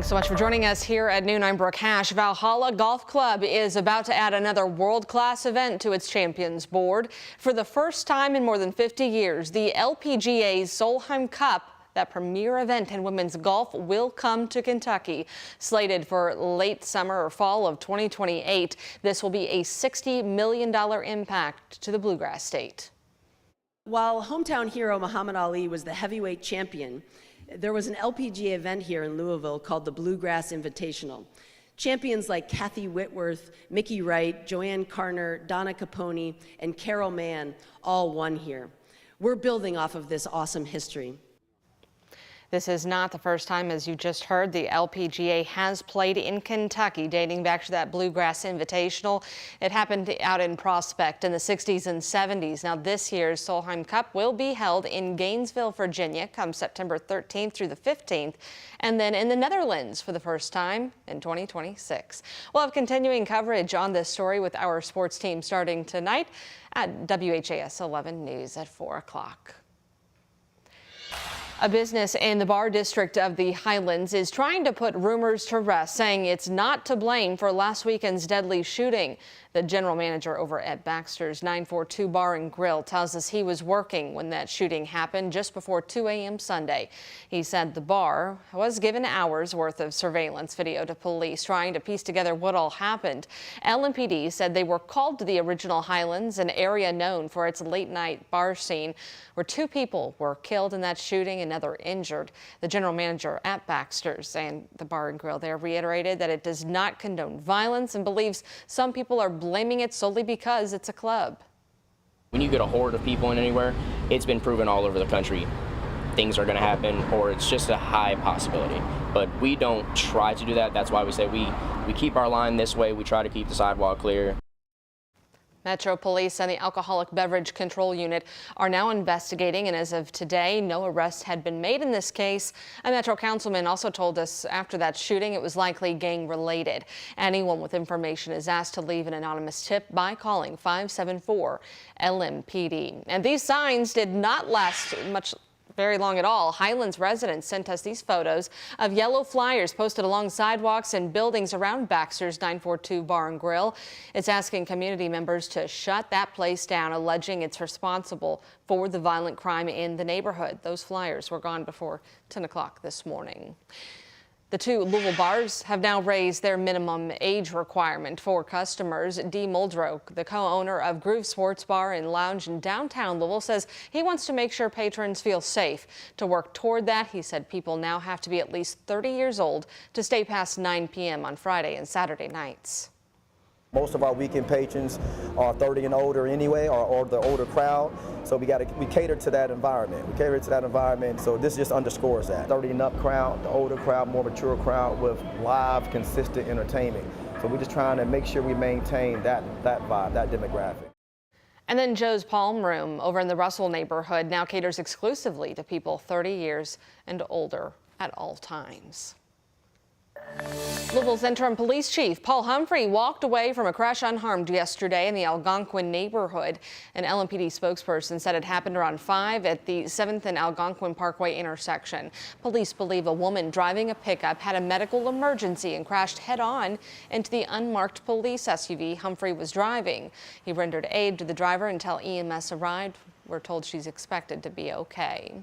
Thanks so much for joining us here at noon. I'm Brooke Hash. Valhalla Golf Club is about to add another world-class event to its Champions Board. For the first time in more than 50 years, the LPGA's Solheim Cup, that premier event in women's golf, will come to Kentucky. Slated for late summer or fall of 2028, this will be a $60 million impact to the Bluegrass state. While hometown hero Muhammad Ali was the heavyweight champion, there was an LPGA event here in Louisville called the Bluegrass Invitational. Champions like Kathy Whitworth, Mickey Wright, Joanne Carner, Donna Capone, and Carol Mann all won here. We're building off of this awesome history. This is not the first time, as you just heard, the LPGA has played in Kentucky, dating back to that Bluegrass Invitational. It happened out in Prospect in the 60s and 70s. Now, this year's Solheim Cup will be held in Gainesville, Virginia, come September 13th through the 15th, and then in the Netherlands for the first time in 2026. We'll have continuing coverage on this story with our sports team starting tonight at WHAS 11 News at 4 o'clock. A business in the Bar District of the Highlands is trying to put rumors to rest, saying it's not to blame for last weekend's deadly shooting. The general manager over at Baxters 942 Bar and Grill tells us he was working when that shooting happened just before 2 a.m. Sunday. He said the bar was given hours worth of surveillance video to police trying to piece together what all happened. LMPD said they were called to the original Highlands, an area known for its late night bar scene, where 2 people were killed in that shooting and another injured. The general manager at Baxters and the Bar and Grill there reiterated that it does not condone violence and believes some people are blaming it solely because it's a club. When you get a horde of people in anywhere, it's been proven all over the country. Things are going to happen, or it's just a high possibility. But we don't try to do that. That's why we say we keep our line this way. We try to keep the sidewalk clear. Metro Police and the Alcoholic Beverage Control Unit are now investigating, and as of today, no arrests had been made in this case. A Metro councilman also told us after that shooting it was likely gang-related. Anyone with information is asked to leave an anonymous tip by calling 574 LMPD. And these signs did not last very long at all. Highlands residents sent us these photos of yellow flyers posted along sidewalks and buildings around Baxter's 942 Bar and Grill. It's asking community members to shut that place down, alleging it's responsible for the violent crime in the neighborhood. Those flyers were gone before 10 o'clock this morning. The 2 Louisville bars have now raised their minimum age requirement for customers. Dee Muldrow, the co-owner of Groove Sports Bar and Lounge in downtown Louisville, says he wants to make sure patrons feel safe. To work toward that, he said people now have to be at least 30 years old to stay past 9 p.m. on Friday and Saturday nights. Most of our weekend patrons are 30 and older anyway, or the older crowd. So we cater to that environment. We cater to that environment. So this just underscores that 30 and up crowd, the older crowd, more mature crowd with live, consistent entertainment. So we're just trying to make sure we maintain that vibe, that demographic. And then Joe's Palm Room over in the Russell neighborhood now caters exclusively to people 30 years and older at all times. Louisville's interim police chief Paul Humphrey walked away from a crash unharmed yesterday in the Algonquin neighborhood. An LMPD spokesperson said it happened around 5 at the 7th and Algonquin Parkway intersection. Police believe a woman driving a pickup had a medical emergency and crashed head-on into the unmarked police SUV Humphrey was driving. He rendered aid to the driver until EMS arrived. We're told she's expected to be okay.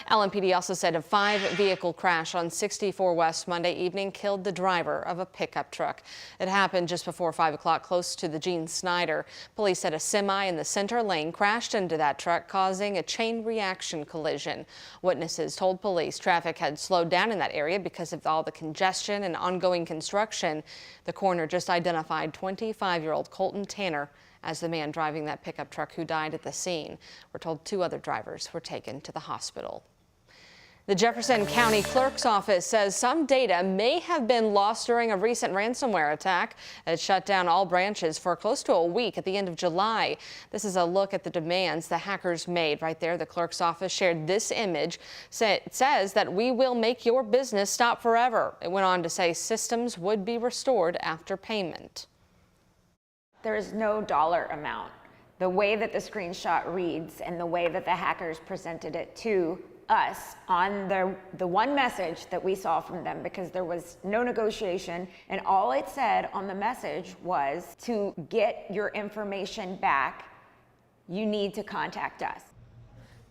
LMPD also said a 5-vehicle crash on 64 West Monday evening killed the driver of a pickup truck. It happened just before 5 o'clock close to the Gene Snyder. Police said a semi in the center lane crashed into that truck, causing a chain reaction collision. Witnesses told police traffic had slowed down in that area because of all the congestion and ongoing construction. The coroner just identified 25-year-old Colton Tanner as the man driving that pickup truck who died at the scene. We're told 2 other drivers were taken to the hospital. The Jefferson County Clerk's Office says some data may have been lost during a recent ransomware attack. It shut down all branches for close to a week at the end of July. This is a look at the demands the hackers made. Right there, the Clerk's Office shared this image. It says that we will make your business stop forever. It went on to say systems would be restored after payment. There is no dollar amount. The way that the screenshot reads and the way that the hackers presented it to us on the one message that we saw from them, because there was no negotiation, and all it said on the message was, to get your information back, you need to contact us.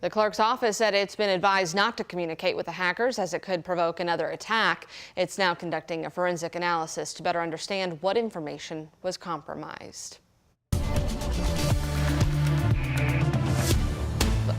The clerk's office said it's been advised not to communicate with the hackers as it could provoke another attack. It's now conducting a forensic analysis to better understand what information was compromised.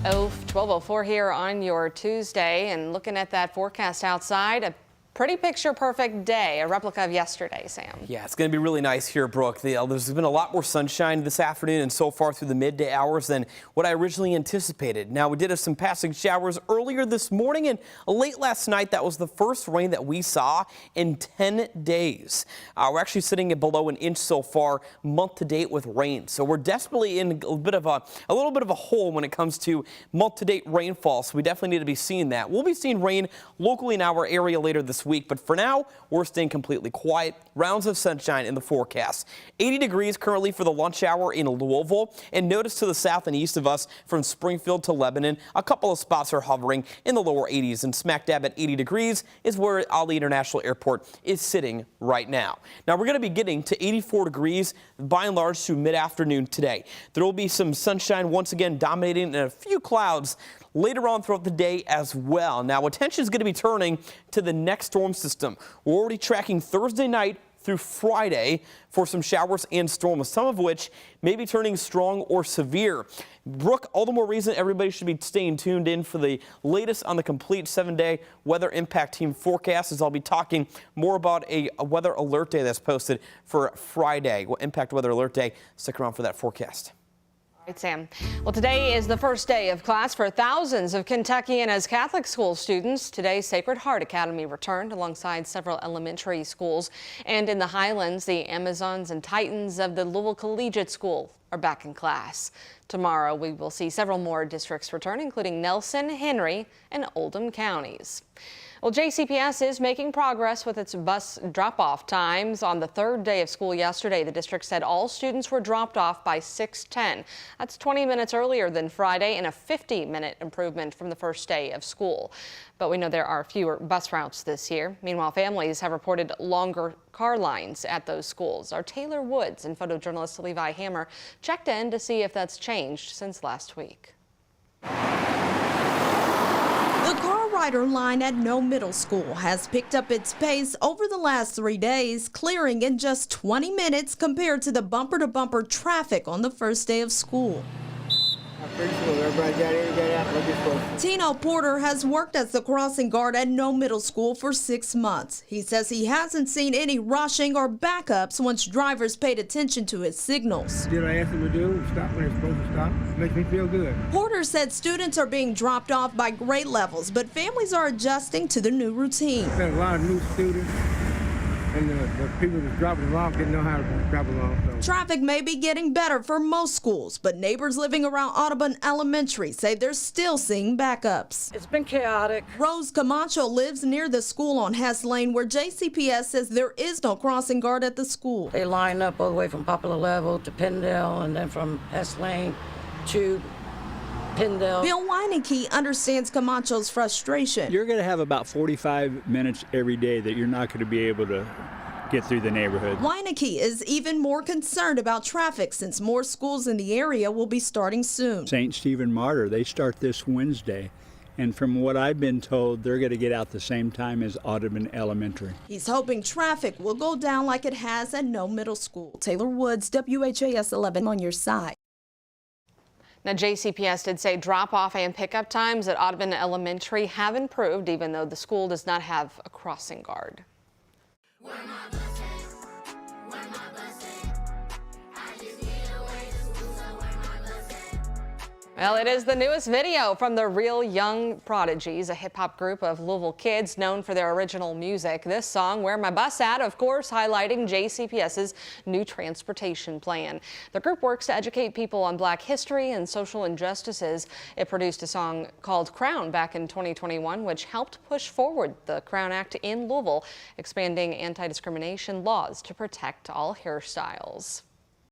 12:04 here on your Tuesday, and looking at that forecast outside, a pretty picture perfect day, a replica of yesterday, Sam. Yeah, it's going to be really nice here, Brooke. There's been a lot more sunshine this afternoon and so far through the midday hours than what I originally anticipated. Now, we did have some passing showers earlier this morning, and late last night, that was the first rain that we saw in 10 days. We're actually sitting at below an inch so far month to date with rain. So we're desperately in a little bit of a hole when it comes to month to date rainfall. So we definitely need to be seeing that. We'll be seeing rain locally in our area later this week, but for now, we're staying completely quiet. Rounds of sunshine in the forecast. 80 degrees currently for the lunch hour in Louisville, and notice to the south and east of us from Springfield to Lebanon, a couple of spots are hovering in the lower 80s, and smack dab at 80 degrees is where Ali International Airport is sitting right now. Now, we're going to be getting to 84 degrees by and large through mid-afternoon today. There will be some sunshine once again dominating and a few clouds later on throughout the day as well. Now, attention is going to be turning to the next storm system. We're already tracking Thursday night through Friday for some showers and storms, some of which may be turning strong or severe. Brooke, all the more reason everybody should be staying tuned in for the latest on the complete 7-day weather impact team forecast, as I'll be talking more about a weather alert day that's posted for Friday. Impact weather alert day. Stick around for that forecast. Right, Sam. Well, today is the first day of class for thousands of Kentuckiana's Catholic school students. Today, Sacred Heart Academy returned alongside several elementary schools. And in the Highlands, the Amazons and Titans of the Louisville Collegiate School are back in class. Tomorrow, we will see several more districts return, including Nelson, Henry, and Oldham counties. Well, JCPS is making progress with its bus drop-off times. On the third day of school yesterday, the district said all students were dropped off by 6:10. That's 20 minutes earlier than Friday and a 50-minute improvement from the first day of school. But we know there are fewer bus routes this year. Meanwhile, families have reported longer car lines at those schools. Our Taylor Woods and photojournalist Levi Hammer checked in to see if that's changed since last week. The car rider line at No Middle School has picked up its pace over the last 3 days, clearing in just 20 minutes compared to the bumper-to-bumper traffic on the first day of school. Tino Porter has worked as the crossing guard at No Middle School for 6 months. He says he hasn't seen any rushing or backups once drivers paid attention to his signals. Did I ask them to do? Stop when they're supposed to stop. Makes me feel good. Porter said students are being dropped off by grade levels, but families are adjusting to the new routine. There's a lot of new students, and the people that's dropping them off didn't know how to drop them off. So. Traffic may be getting better for most schools, but neighbors living around Audubon Elementary say they're still seeing backups. It's been chaotic. Rose Camacho lives near the school on Hess Lane, where JCPS says there is no crossing guard at the school. They line up all the way from Poplar Level to Pendle, and then from Hess Lane to Pendle. Bill Weineke understands Camacho's frustration. You're going to have about 45 minutes every day that you're not going to be able to get through the neighborhood. Weineke is even more concerned about traffic since more schools in the area will be starting soon. St. Stephen Martyr, they start this Wednesday. And from what I've been told, they're going to get out the same time as Audubon Elementary. He's hoping traffic will go down like it has at No Middle School. Taylor Woods, WHAS11 on your side. Now, JCPS did say drop-off and pickup times at Audubon Elementary have improved, even though the school does not have a crossing guard. Well, it is the newest video from the Real Young Prodigys, a hip-hop group of Louisville kids known for their original music. This song, Where My Bus At, of course, highlighting JCPS's new transportation plan. The group works to educate people on Black history and social injustices. It produced a song called Crown back in 2021, which helped push forward the Crown Act in Louisville, expanding anti-discrimination laws to protect all hairstyles.